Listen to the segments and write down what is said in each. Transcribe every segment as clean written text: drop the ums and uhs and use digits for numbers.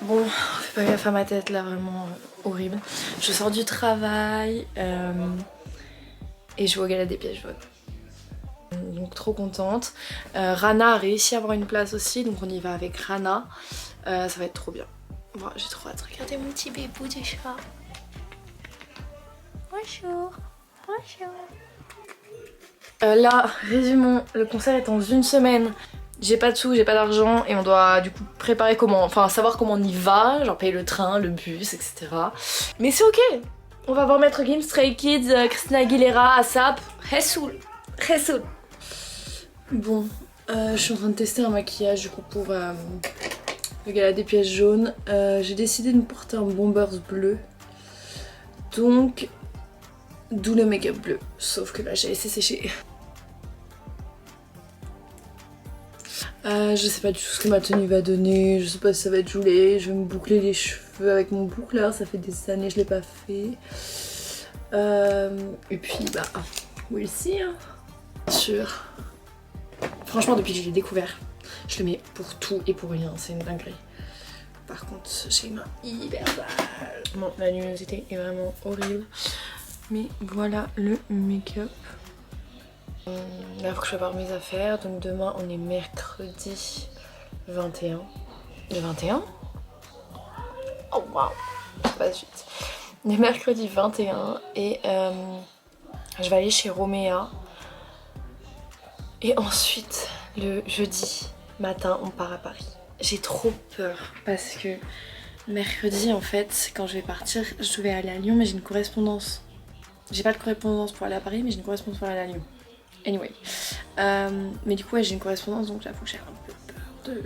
Bon, fais pas gaffe à ma tête là, vraiment horrible. Je sors du travail et je vais au gala des pièges jaunes. Donc trop contente. Rana a réussi à avoir une place aussi, donc on y va avec Rana. Ça va être trop bien. Bon, j'ai trop hâte. Regardez mon petit bébou du chat. Bonjour. Bonjour. Là, résumons, le concert est dans une semaine. J'ai pas de sous, j'ai pas d'argent et on doit du coup préparer comment, enfin savoir comment on y va, genre payer le train, le bus, etc. Mais c'est ok. On va voir Maître Gims, Stray Kids, Christina Aguilera, ASAP, Ressoul. Bon, je suis en train de tester un maquillage du coup pour le gala des pièges jaunes. J'ai décidé de me porter un bombers bleu. Donc, d'où le make-up bleu. Sauf que là j'ai laissé sécher. Je sais pas du tout ce que ma tenue va donner, je sais pas si ça va être joulé, je vais me boucler les cheveux avec mon boucleur, ça fait des années que je l'ai pas fait. Et puis bah, we'll see hein. Bien sûr. Franchement depuis que je l'ai découvert, je le mets pour tout et pour rien, c'est une dinguerie. Par contre j'ai les mains hyper sales. Bon, la luminosité est vraiment horrible. Mais voilà le make-up. Là il faut que je prépare mes affaires, donc demain on est mercredi 21. Le 21 ? Oh waouh, ça passe vite. On est mercredi 21 et je vais aller chez Roméa. Et ensuite le jeudi matin on part à Paris. J'ai trop peur parce que mercredi en fait quand je vais partir je devais aller à Lyon mais j'ai une correspondance. J'ai pas de correspondance pour aller à Paris mais j'ai une correspondance pour aller à Lyon. Anyway, mais du coup ouais, j'ai une correspondance donc j'avoue que j'ai un peu peur de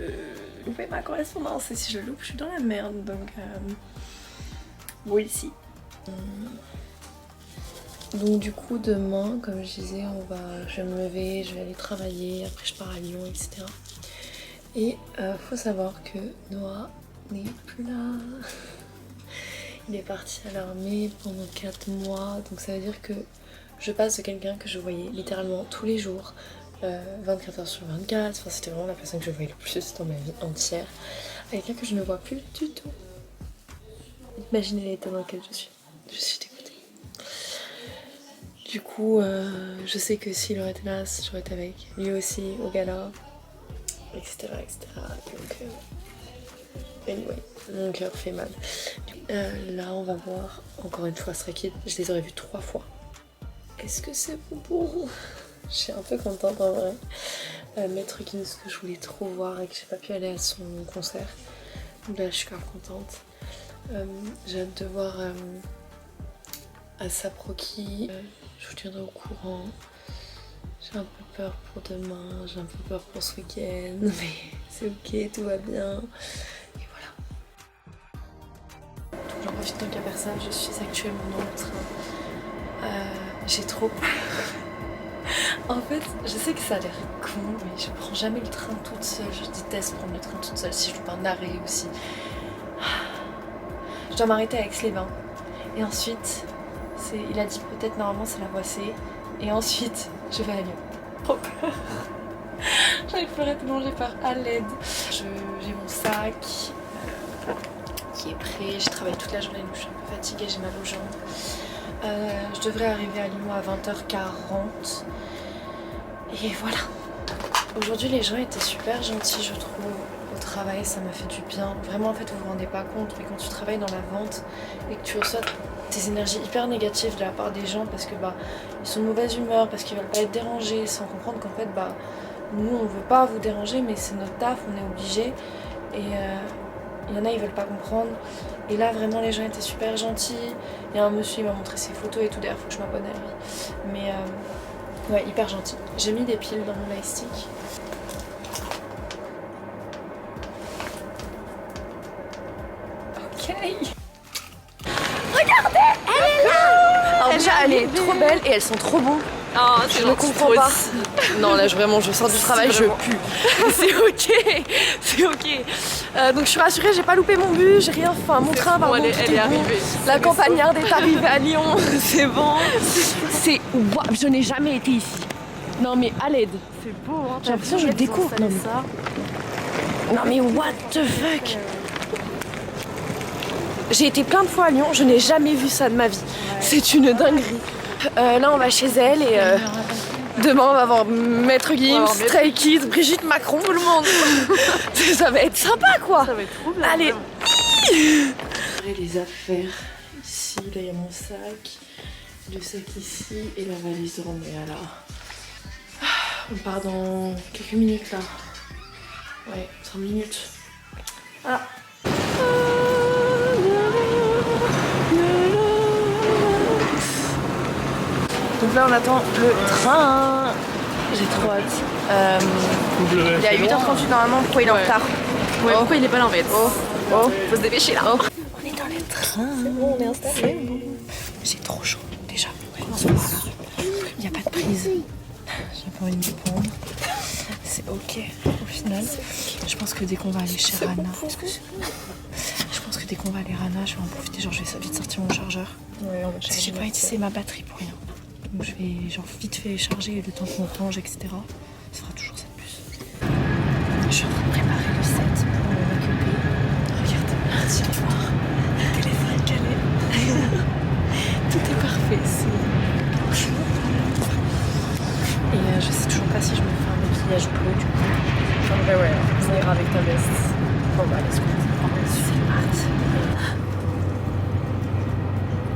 louper ma correspondance et si je loupe je suis dans la merde donc oui si. Donc du coup demain comme je disais je vais me lever, je vais aller travailler, après je pars à Lyon etc. Et faut savoir que Noah n'est plus là. Il est parti à l'armée pendant 4 mois donc ça veut dire que je passe de quelqu'un que je voyais littéralement tous les jours, 24 heures sur 24, enfin c'était vraiment la personne que je voyais le plus dans ma vie entière, à quelqu'un que je ne vois plus du tout. Imaginez l'état dans lequel je suis dégoûtée. Du coup, je sais que s'il aurait été là, j'aurais été avec lui aussi au gala, etc. Donc, anyway, mon cœur fait mal. Là, on va voir encore une fois Stray Kids, je les aurais vus 3 fois. Est-ce que c'est bon pour vous? Je suis un peu contente en vrai. Maître Gims que je voulais trop voir et que j'ai pas pu aller à son concert. Donc là je suis grave contente. J'ai hâte de voir ASAP Rocky. Je vous tiendrai au courant. J'ai un peu peur pour demain, j'ai un peu peur pour ce week-end, mais c'est ok, tout va bien. Et voilà. Donc j'en profite tant qu'il n'y a personne, je suis actuellement dans le train. J'ai trop peur. En fait, je sais que ça a l'air con, mais je prends jamais le train toute seule. Je déteste prendre le train toute seule si je loupe un arrêt aussi. Je dois m'arrêter à Aix-les-Bains. Et ensuite, il a dit peut-être normalement c'est la voie C. Et ensuite, je vais à Lyon. Trop peur. J'ai envie de pleurer tellement j'ai peur. À l'aide. J'ai mon sac qui est prêt. J'ai travaillé toute la journée donc je suis un peu fatiguée, j'ai mal aux jambes. Je devrais arriver à Lyon à 20h40 et voilà. Aujourd'hui les gens étaient super gentils je trouve au travail, ça m'a fait du bien. Vraiment en fait vous vous rendez pas compte mais quand tu travailles dans la vente et que tu reçois des énergies hyper négatives de la part des gens parce que bah ils sont de mauvaise humeur, parce qu'ils veulent pas être dérangés sans comprendre qu'en fait bah nous on veut pas vous déranger mais c'est notre taf, on est obligé et il y en a ils veulent pas comprendre et là vraiment les gens étaient super gentils. Il y a un monsieur il m'a montré ses photos et tout, d'ailleurs faut que je m'abonne à lui. Mais ouais hyper gentil. J'ai mis des piles dans mon light stick. Ok. Regardez, elle est là. Alors déjà elle est trop belle et elles sont trop bons. Oh, je ne comprends pas. Non là vraiment je sors du travail, je pue. C'est ok, c'est ok. Donc je suis rassurée, j'ai pas loupé mon bus, j'ai rien, enfin mon train pardon, elle est arrivée. La campagnarde est arrivée à Lyon, c'est bon. C'est waouh, je n'ai jamais été ici. Non mais à l'aide. C'est beau hein. J'ai l'impression que je le découvre. Non mais what the fuck. J'ai été plein de fois à Lyon, je n'ai jamais vu ça de ma vie. C'est une dinguerie. Là on va chez elle et demain on va voir Maître Gims, Stray Kids, Brigitte Macron, tout le monde. Ça va être sympa quoi. Ça va être trop bien. Allez. Les affaires ici, là il y a mon sac, le sac ici et la valise de Roméa là. On part dans quelques minutes là. Ouais, 5 minutes. Ah. Donc là on attend le train. J'ai trop hâte. Il est à 8h38 normalement, pourquoi il est en retard? Ouais, pourquoi il est pas là en fait? Oh, faut se dépêcher là. Oh. On est dans le train. C'est bon, on est installé. J'ai trop chaud déjà. Commençons par là. Il n'y a pas de prise. J'ai pas envie de me prendre. C'est ok au final. Je pense que dès qu'on va aller chez Rana. Je pense que dès qu'on va aller Rana, je vais en profiter. Genre, je vais vite sortir mon chargeur. Ouais, on va Parce que j'ai pas utilisé ma batterie pour rien. Donc je vais genre vite fait charger le temps qu'on range, etc. Ça fera toujours cette puce. Je suis en train de préparer le set pour le make-up. Regarde, tu vas voir. Le téléphone calé. Tout est parfait. Et je sais toujours pas si je me fais un maquillage bleu du coup. En vrai, ouais, ça ira avec ta veste. Bon bah, let's go. C'est parti.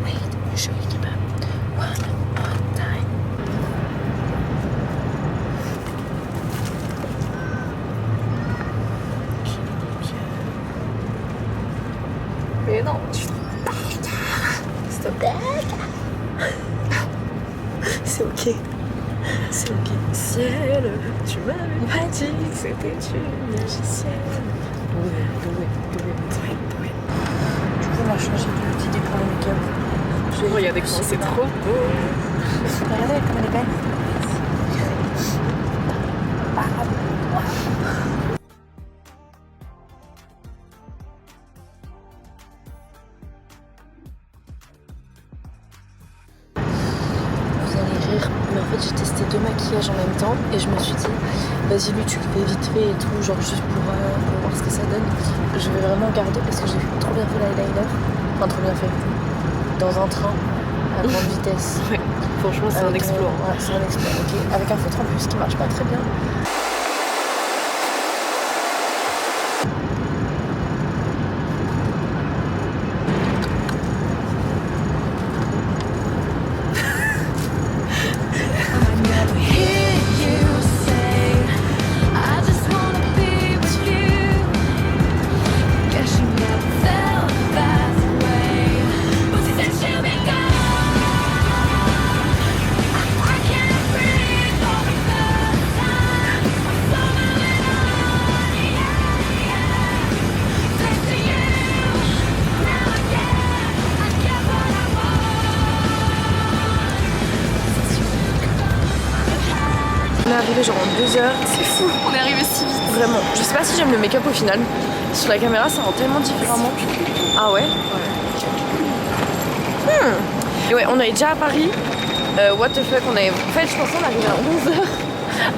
Wait, show you keep up. One more time. Mais non, Stop. C'est ok. C'est ok. Ciel, tu m'avais dit que c'était une magicienne. Oui. Du coup, on a changé de petit décor de make-up. regardez comment c'est trop beau. Regardez comme elle est belle. Vous allez rire, mais en fait j'ai testé 2 maquillages en même temps et je me suis dit vas-y lui tu le fais vite fait et tout, genre juste pour voir ce que ça donne. Je vais vraiment garder parce que j'ai trop bien fait l'eyeliner, enfin trop bien fait, dans un train à grande vitesse. Ouais, franchement c'est un exploit. Ouais, c'est un exploit, ok. Avec un feutre en plus qui marche pas très bien. On est arrivé genre en 2 heures, c'est fou. On est arrivé si vite. Vraiment, je sais pas si j'aime le make-up au final. Sur la caméra ça rend tellement différemment. Ah ouais? Et ouais, on est déjà à Paris. What the fuck, on est... En fait je pensais qu'on arrivait à 11h.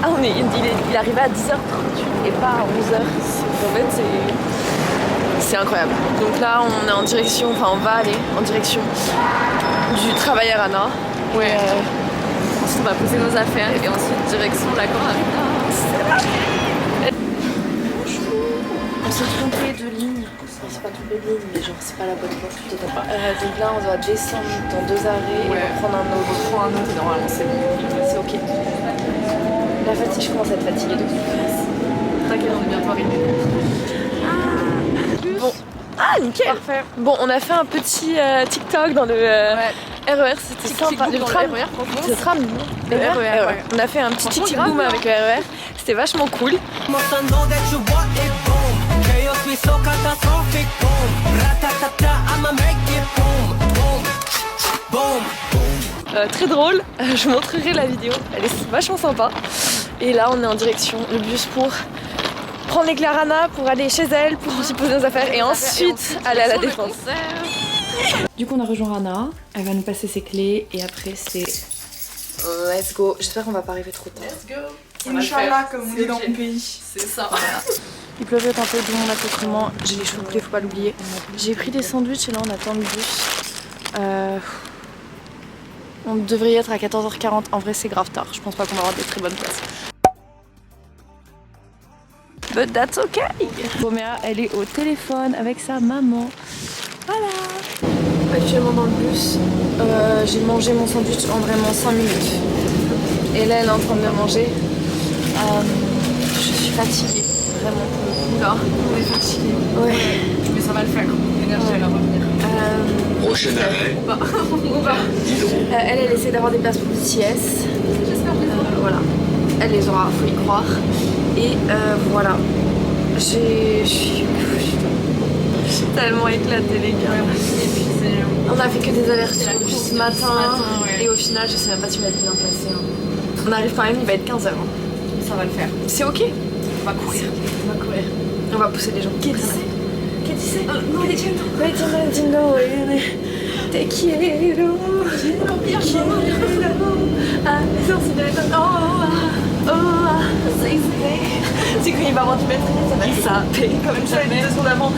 Ah il est arrivé à 10h38 et pas à 11h. En fait c'est incroyable. Donc là on est en direction, enfin on va aller en direction du travail à Rana. Ouais. Ensuite on va poser nos affaires et ensuite direction la Grande Arena. On s'est trompé de ligne. C'est pas trompé de ligne, mais genre c'est pas la bonne voie. Donc là on doit descendre dans 2 arrêts et on va prendre un autre. On prend un autre et normalement c'est bon. C'est ok. La fatigue, je commence à être fatiguée de tout. T'inquiète, on est bientôt arrivé. Bon. Ah nickel. Parfait. Bon, on a fait un petit TikTok dans le RER, c'était sympa. Le tram, franchement. Le tram, Le RER, ouais. ouais. On a fait un petit Franchement, tic grave boom bien. avec le RER. C'était vachement cool. Très drôle, je vous montrerai la vidéo, elle est vachement sympa. Et là on est en direction, le bus pour prendre les Clarana, pour aller chez elle, pour s'y poser nos affaires et ensuite aller à la Défense. Du coup on a rejoint Rana, elle va nous passer ses clés et après c'est... Let's go, j'espère qu'on va pas arriver trop tard. Let's go. Inch'Allah, comme on dit dans mon pays. C'est ça. Il pleuvait un peu, tout le monde a fait autrement. J'ai les cheveux bouclés, faut pas l'oublier. J'ai pris des sandwichs et là on attend le bus. On devrait y être à 14h40. En vrai, c'est grave tard. Je pense pas qu'on va avoir des très bonnes places. But that's okay. Roméa, elle est au téléphone avec sa maman. Voilà. Actuellement dans le bus, j'ai mangé mon sandwich en vraiment 5 minutes. Et là, elle est en train de le manger. Je suis fatiguée, vraiment pour le coup là. On est fatiguée. Ouais. Mais ça va le faire. L'énergie elle va revenir. Prochain arrêt. Elle essaie d'avoir des places pour BTS. Voilà. Elle les aura, faut y croire. Et voilà. Je suis tellement éclatée les gars. On a fait que des allers-retours depuis ce matin. Et au final, je sais même pas si on a bien placé. On arrive quand même, il va être 15h. Ça va le faire. C'est ok. On va courir. On va courir. On va pousser les gens. Qu'est-ce que c'est? No entiendo. No entiendo, te quiero. C'est quand il va avoir du maître, ça va s'appeler comme ça, 2 secondes avant. No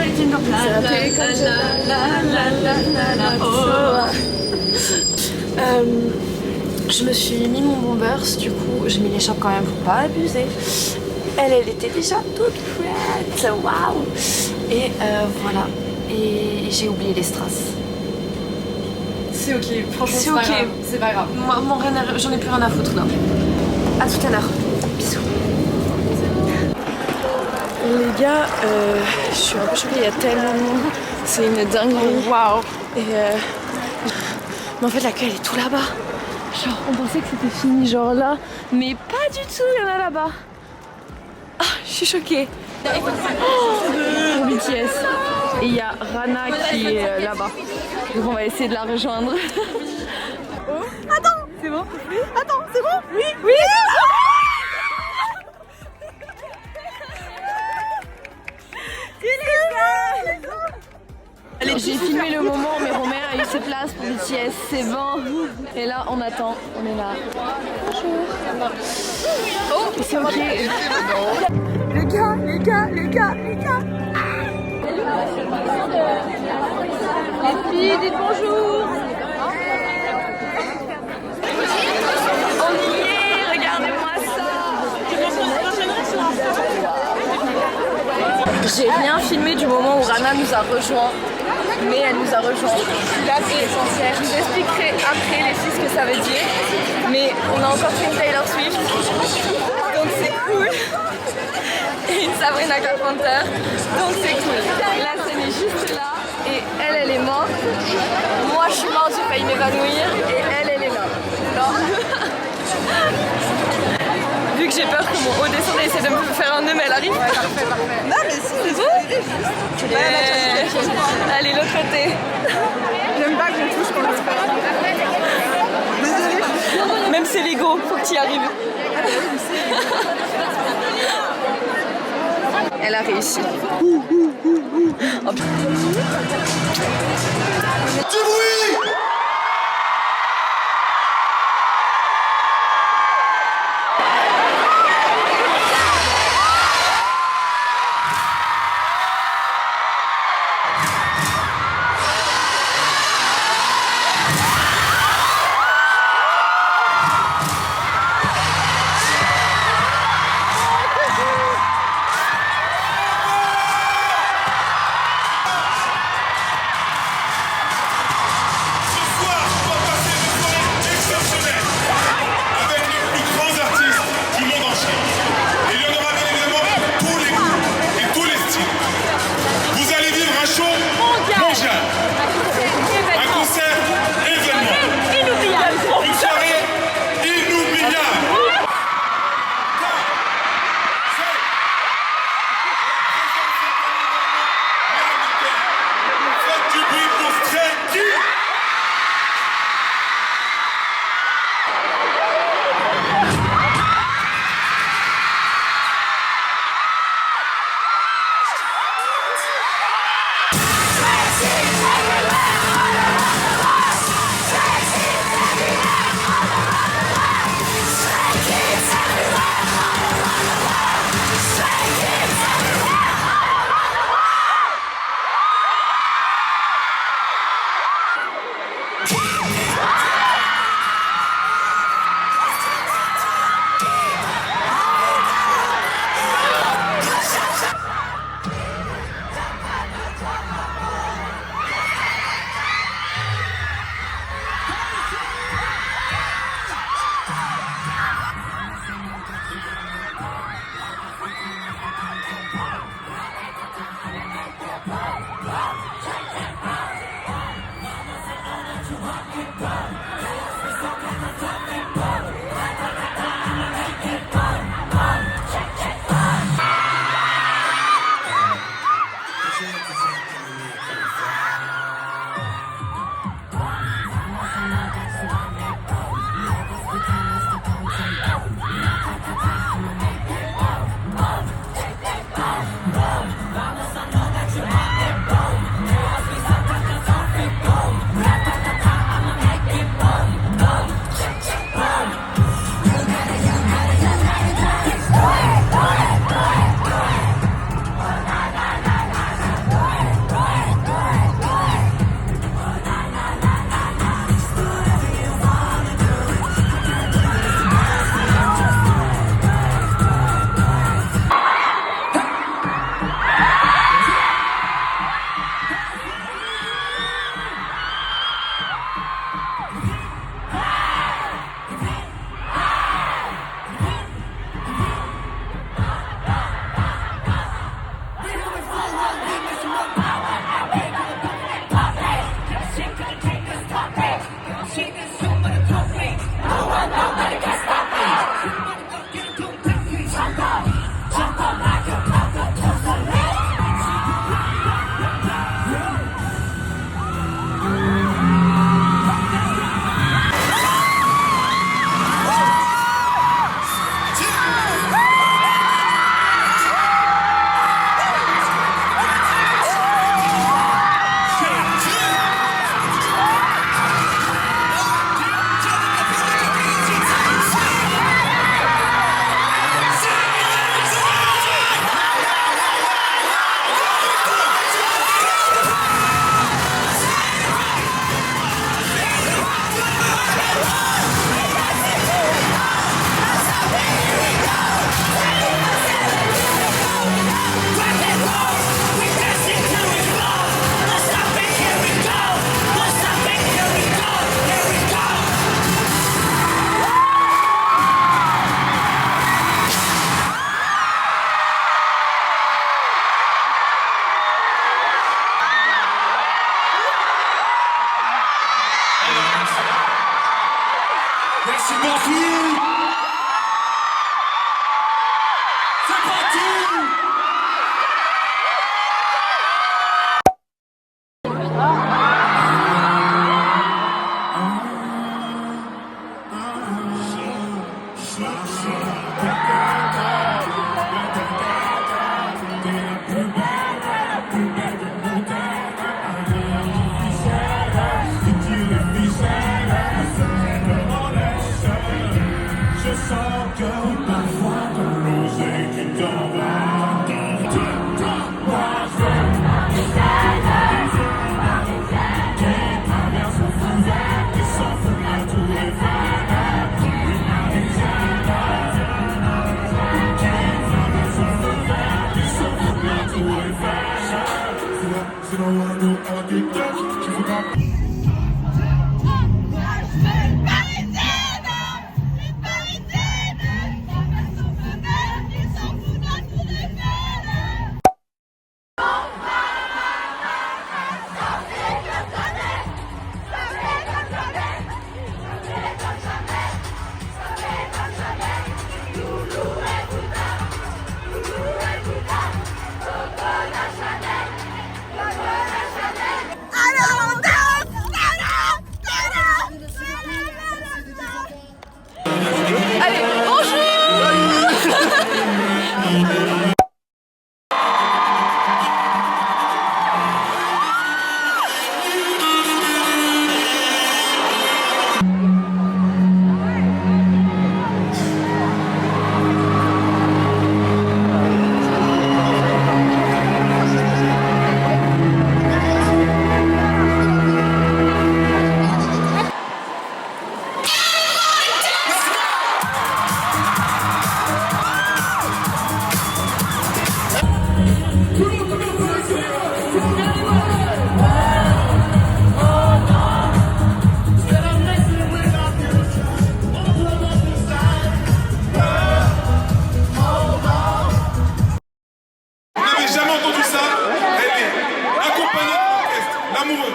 entiendo. Je me suis mis mon bombers, du coup j'ai mis l'écharpe quand même pour pas abuser. Elle était déjà toute prête, waouh! Et voilà, et j'ai oublié les strass. C'est ok, franchement c'est ok, c'est pas grave. Moi, j'en ai plus rien à foutre là. À tout à l'heure, bisous. Les gars, je suis un peu choquée, il y a tellement de monde, c'est une dinguerie. Waouh! Et mais en fait la queue elle est tout là-bas. Genre on pensait que c'était fini genre là, mais pas du tout, il y en a là-bas. Ah, je suis choquée. Pour BTS. Et il y a Rana qui est là-bas. Donc on va essayer de la rejoindre. Attends, c'est bon? Oui. Attends, c'est bon? Oui, oui. J'ai filmé le moment, mais Romain a eu ses places pour BTS, c'est bon. Et là, on attend, on est là. Bonjour. Oh, c'est ok. Les gars. Les filles, dites bonjour. On y est, regardez-moi ça. J'ai rien filmé du moment où Rana nous a rejoints, mais elle nous a rejoints. Là, c'est essentiel. Je vous expliquerai après les filles ce que ça veut dire. Mais on a encore fait une Taylor Swift, donc c'est cool. Et une Sabrina Carpenter, donc c'est cool. La scène est juste là, et elle est morte. Moi, je suis morte, j'ai failli m'évanouir, et elle est là. Non. Vu que j'ai peur que mon haut descende et essaie de me faire un nœud, mais elle arrive. Ouais, parfait. Non, mais si, c'est bon. Allez, l'autre côté. J'aime pas qu'on touche quand on se fait. Désolée. Même c'est l'ego, faut que tu y arrives. Elle a réussi. Oh, du bruit!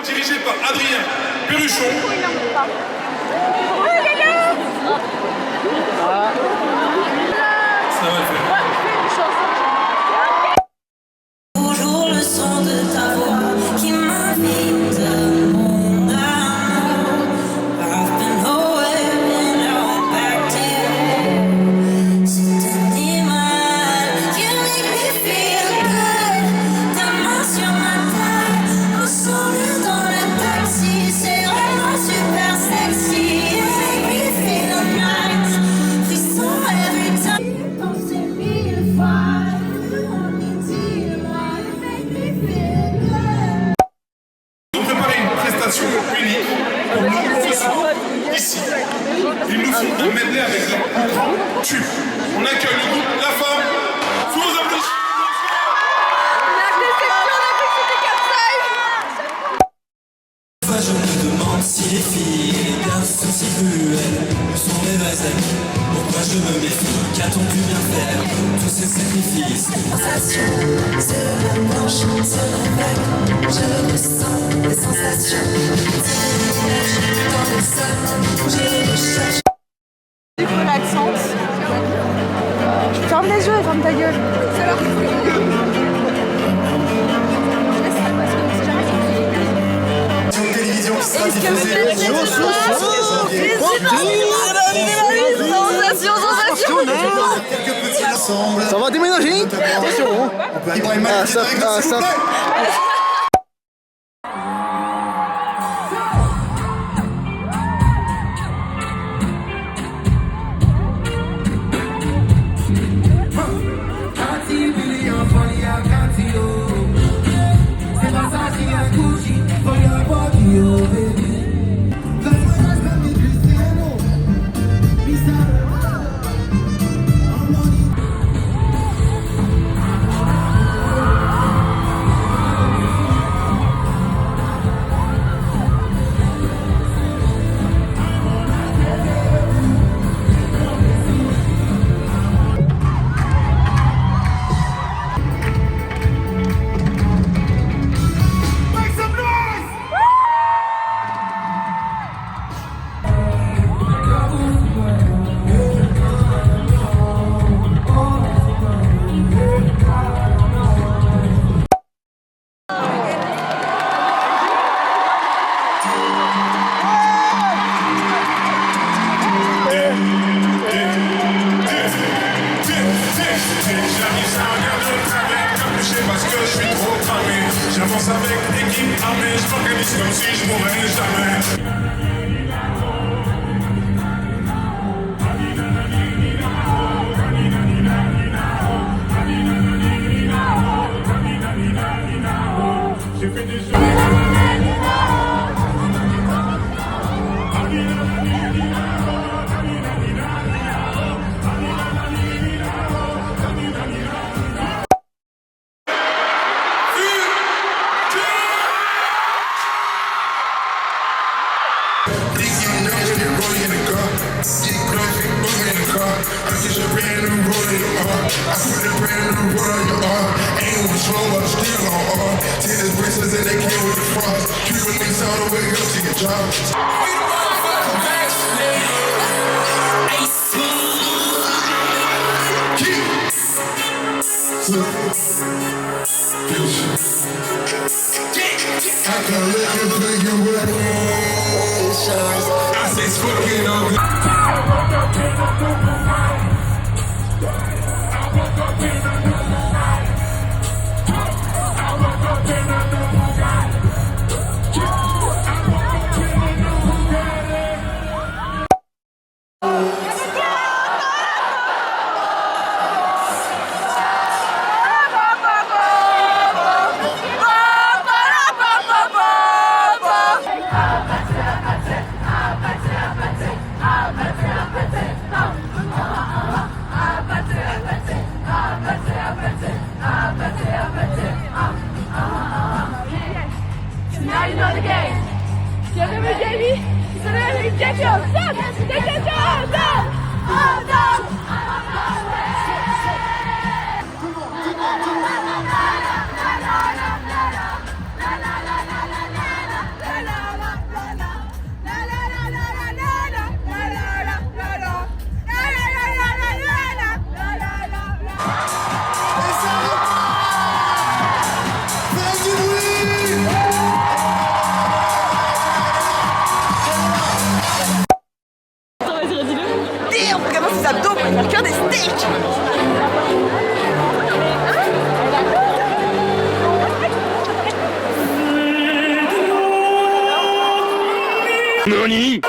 Dirigé par Adrien Perruchon. Ça va le faire. Toujours le son de ta voix qui m'invite mon amour. I've been away and now I'm back to you. C'est un image, you make me feel good. Ta main sur ma taille, ensemble dans le taxi. C'est vraiment super sexy. You make me feel nice. Frisson every time. Pensez mille fois. Nous préparer une prestation unique pour nous ce soir, ici. Ils nous font un medley avec leur plus grand tube. On accueille le groupe La Femme. Sous vos applaudissements. Je me demande si les filles et les garçons si cruels sont mes vrais amis. Pourquoi je me méfie? Qu'a-t-on pu bien faire? Tous ces sacrifices. Sensation, c'est le blanche, c'est le bec. Je ressens des sensations. C'est l'énergie dans le sol. Je recherche. C'est relaxante. Ferme les yeux et ferme ta gueule. C'est leur télévision qui sera diffusée. Ça va déménager? Attention. Ibrahim, s'il vous plaît. suis trop cramé. J'avance avec l'équipe armée, je m'organise comme si je mourrais jamais. J'ai fait des choses. NANI?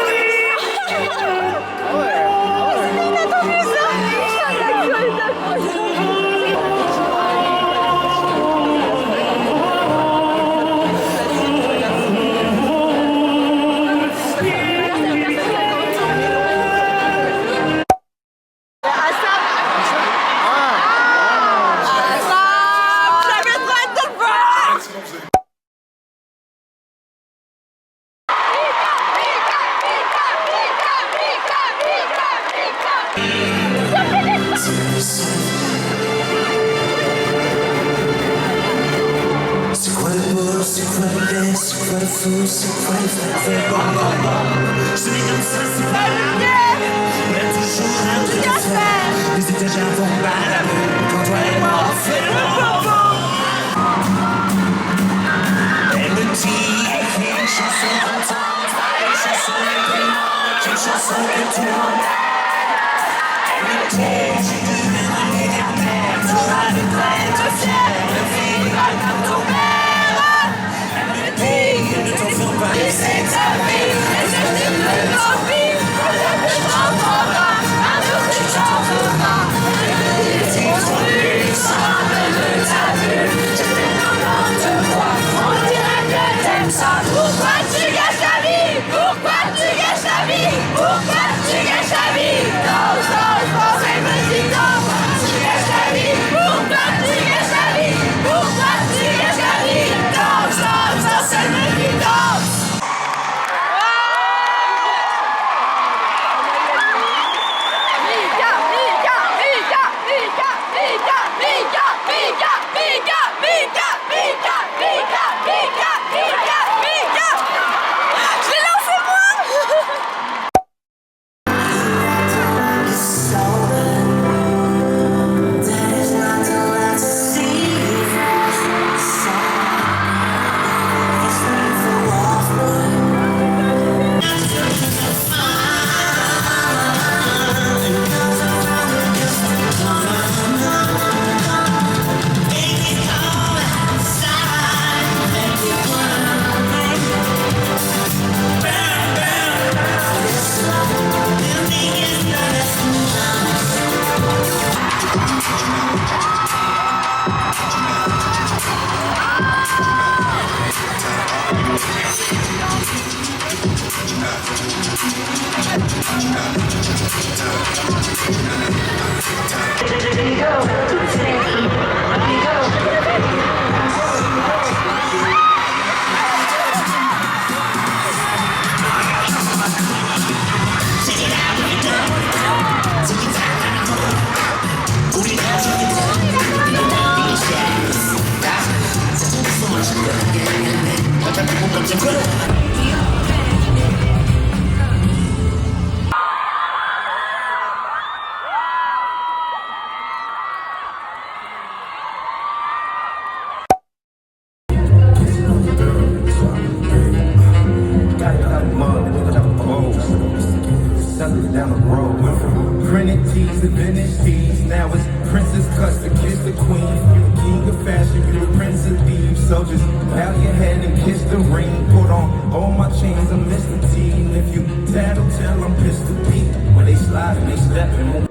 finished these. Now it's princess cuts to kiss the queen. You the king of fashion, you the prince of thieves. So just bow your head and kiss the ring. Put on all my chains, I'm Mr. T. And if you tattle, tell I'm Pistol Pete. When they slide and they step and move.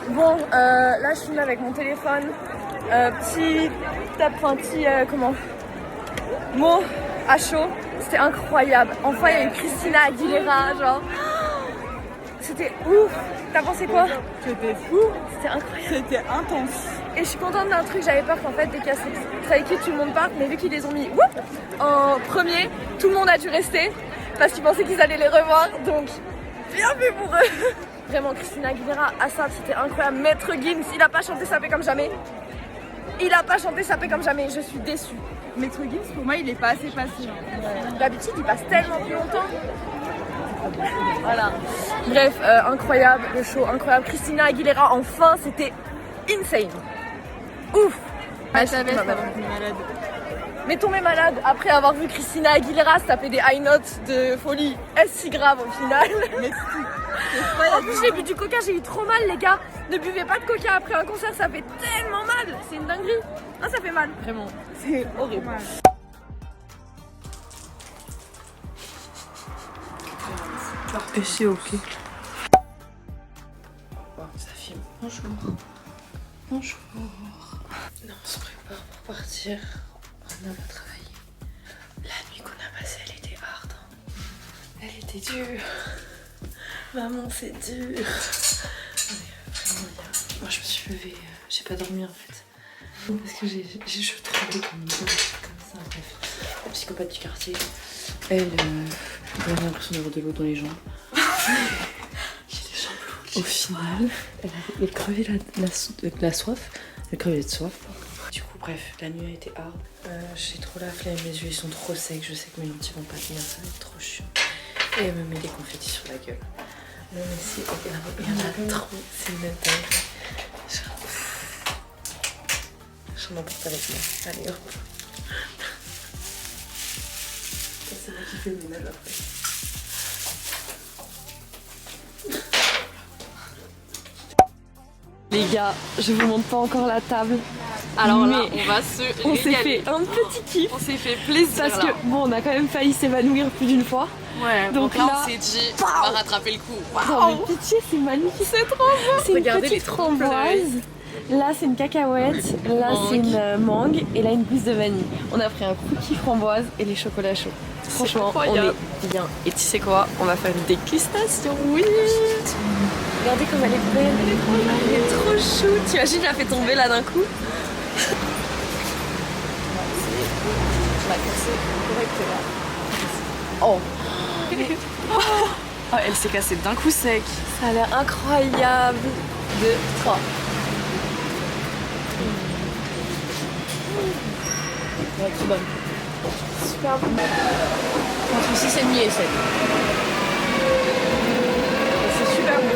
Bon, là je filme avec mon téléphone. Mot à chaud. C'était incroyable. Enfin, il y a eu Christina Aguilera, genre. C'était ouf. T'as pensé quoi? C'était fou. C'était incroyable. C'était intense. Et je suis contente d'un truc, j'avais peur qu'en fait dès qu'il y a Stray Kids tout le monde parte, mais vu qu'ils les ont mis en premier, tout le monde a dû rester parce qu'ils pensaient qu'ils allaient les revoir, donc bien vu pour eux. Vraiment Christina Aguilera, Assad, c'était incroyable. Maître Gims, il a pas chanté Sapé comme jamais. Il a pas chanté Sapé comme jamais, je suis déçue. Maître Gims, pour moi, il est pas assez facile. D'habitude il passe tellement plus longtemps. Voilà. Bref, incroyable le show, incroyable. Christina Aguilera, enfin, c'était insane. Ouf. Ah, ta veste avant de tomber malade. Mais tomber malade après avoir vu Christina Aguilera se taper des high notes de folie, est-ce si grave au final? Mais En plus j'ai bu du coca, j'ai eu trop mal les gars. Ne buvez pas de coca après un concert, ça fait tellement mal. C'est une dinguerie. Ah ça fait mal. vraiment, C'est horrible. Et c'est ok. Ça filme. Bonjour. Bonjour. Là, on se prépare pour partir. On a travaillé. La nuit qu'on a passée, elle était hard. Hein. Elle était dure. Maman, c'est dur. Vraiment, moi, je me suis levée. J'ai pas dormi en fait. Parce que je tremblais comme une bonne, comme ça. Bref, la psychopathe du quartier. Elle avait l'impression d'avoir de l'eau dans les jambes. Au final, elle crevait la soif. Elle crevait de soif. Du coup, bref, la nuit a été hard. J'ai trop la flemme, mes yeux ils sont trop secs. Je sais que mes lentilles vont pas tenir, ça va être trop chiant. Et elle me met des confettis sur la gueule. Non, mais si, il y en a trop. C'est une dingue. J'en emporte avec moi. Allez hop. C'est moi qui fais le ménage après. Les gars, je vous montre pas encore la table. Alors là, mais on va se régaler. on s'est fait un petit kiff. On s'est fait plaisir. Parce que bon, on a quand même failli s'évanouir plus d'une fois. ouais, donc donc là, là, on s'est dit, on va rattraper le coup. Non mais pitié, c'est magnifique. C'est trop beau. C'est une Regardez les petite framboise. Là c'est une cacahuète, là c'est une mangue et là une gousse de vanille. On a pris un cookie framboise et les chocolats chauds. Franchement, on est bien. Et tu sais quoi? On va faire une dégustation. Oui. Regardez comme elle est belle. Elle est trop belle. Elle est trop chou. T'imagines, je la fais tomber là d'un coup. Oh. Oh, elle s'est cassée d'un coup sec. Ça a l'air incroyable. 2, 3. Ouais, trop bonne. Super bon. Entre 6,5 et 7. C'est super bon.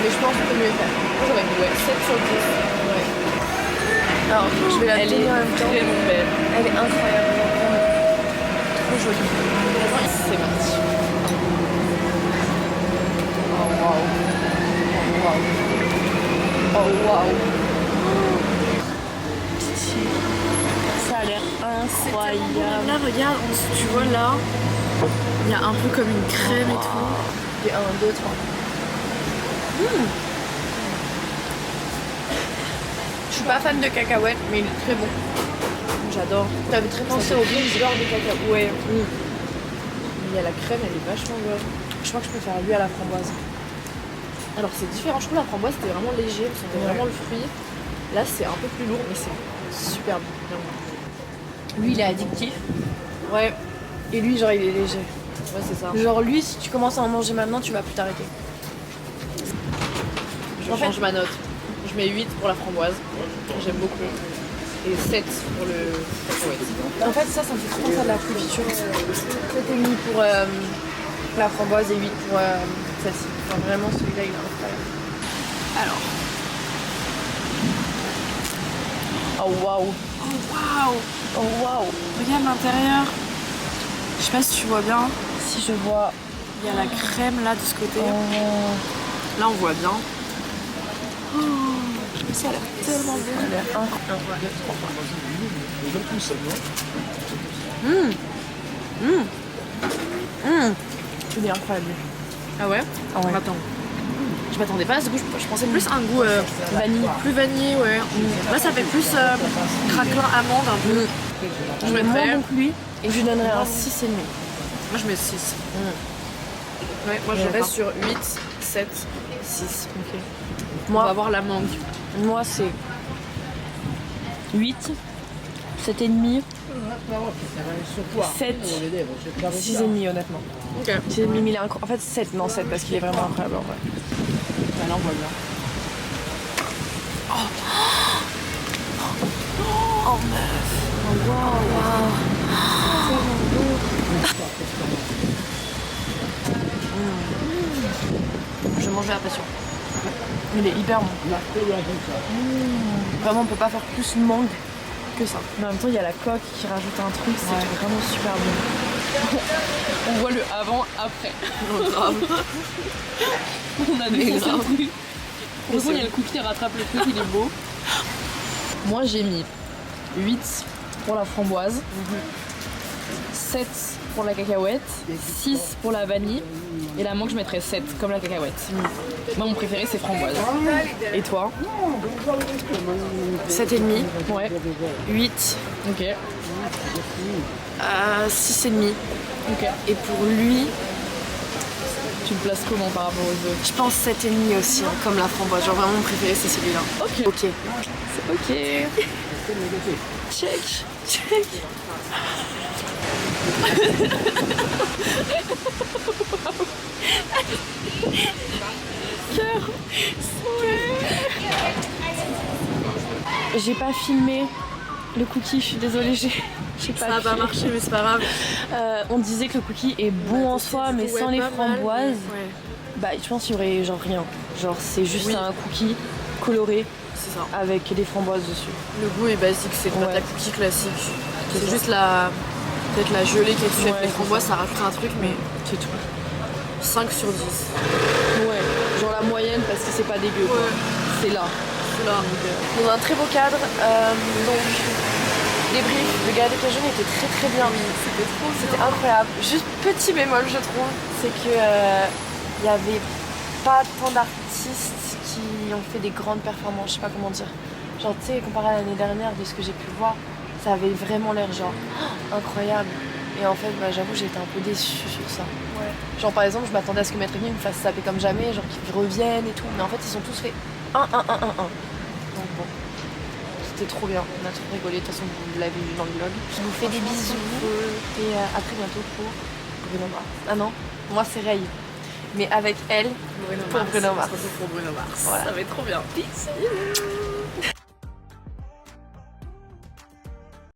Mais je pense qu'on peut mieux faire. Moi j'aurais dit 7 sur 10. Ouais. Alors je vais la tenir en même temps. Elle est vraiment belle. Elle est incroyable. Trop jolie. C'est parti. Oh waouh. Oh waouh. Oh waouh. Ça a l'air incroyable. Là, regarde, tu vois là, il y a un peu comme une crème et tout. Et 1, 2, 3. Je suis pas fan de cacahuètes, mais il est très bon. J'adore. T'avais très pensé au Beans lors des cacahuètes. Ouais. Il y a la crème, elle est vachement bonne. Je crois que je préfère lui à la framboise. Alors c'est différent, je trouve la framboise c'était vraiment léger, on sentait vraiment le fruit. Là c'est un peu plus lourd, mais c'est super bon. Lui il est addictif. Ouais. Et lui genre il est léger. Ouais c'est ça. Genre lui si tu commences à en manger maintenant tu vas plus t'arrêter. Je change ma note. Je mets 8 pour la framboise. J'aime beaucoup. Et 7 pour le cacahuète. En fait ça me fait trop penser à de la confiture. 7,5 pour la framboise et 8 pour celle-ci. Enfin, vraiment celui-là il est incroyable. Alors. Oh waouh. Oh waouh. Oh waouh. Regarde l'intérieur. Je sais pas si tu vois bien. Si je vois. Il y a la crème là de ce côté. Oh. Là on voit bien. Oh, ça a l'air tellement bon. Ça a l'air incroyable. Il est incroyable. Ah ouais? Ah ouais. Attends. Je m'attendais pas à ce goût, je pensais plus à un goût vanille. Plus vanillé, ouais. Là ça fait plus craquelin amande un peu. Je mets moins bon que lui et je lui donnerais un 6,5. Moi je mets 6. Ouais, moi je reste sur 8, 7, 6. Ok. On va voir la mangue. Moi c'est 8, 7,5, 7, 6,5 honnêtement. Ok. 6,5 mais il est incroyable. En fait 7, non 7 parce qu'il est vraiment incroyable en vrai. Là on voit bien. Oh meuf. Je mangeais à passion. Il est hyper bon. Vraiment, on peut pas faire plus mangue que ça. Mais en même temps, il y a la coque qui rajoute un truc, c'est vraiment super bon. On voit le avant, après. Grave. On a des trucs. De toute façon, il y a le cookie qui rattrape le truc, il est beau. Moi, j'ai mis 8 pour la framboise, 7 pour la cacahuète, 6 pour la vanille, et la mangue, je mettrais 7, comme la cacahuète. Moi, mon préféré, c'est framboise. Et toi? 7,5. Ouais. 8. Ok. 6,5. Ok. Et pour lui, Tu le places comment par rapport aux autres? je pense 7,5 aussi, hein, comme la framboise. Genre vraiment mon préféré c'est celui-là. Ok. Ok. Ok. Check. Check. Cœur. J'ai pas filmé le cookie, je suis désolée, j'ai pas Ça va pas filmé. marcher mais c'est pas grave. On disait que le cookie est bon en soi, mais sans les framboises, Ouais, bah je pense qu'il y aurait genre rien. Genre c'est juste Oui. un cookie coloré c'est ça. avec des framboises dessus. Le goût est basique, c'est pas de la Ouais. cookie classique. C'est C'est ça. juste peut-être la gelée qui est dessus avec Ouais, les c'est framboises, ça rajoute un truc, mais C'est tout. 5 sur 10. Ouais, genre la moyenne parce que c'est pas dégueu. quoi. Ouais. C'est là. C'est là. Dans un très beau cadre, donc les briefs de Gala des Cajuns étaient très très bien. C'était incroyable. Juste petit bémol je trouve, c'est que il y avait pas tant d'artistes qui ont fait des grandes performances, je sais pas comment dire. Genre tu sais, comparé à l'année dernière de ce que j'ai pu voir, ça avait vraiment l'air genre incroyable. Et en fait bah, j'avoue j'ai été un peu déçue sur ça. Genre par exemple je m'attendais à ce que Maître Gims me fasse taper comme jamais, genre qu'ils reviennent et tout, mais en fait ils ont tous fait 1-1-1-1-1. Donc bon, c'était trop bien, on a trop rigolé, de toute façon vous l'avez vu dans le vlog. Je vous fais des bisous et à très bientôt pour Bruno Mars. Ah non, moi c'est Ray, mais avec elle pour Bruno Mars. Pour Bruno Mars. Voilà. Ça va être trop bien. Peace.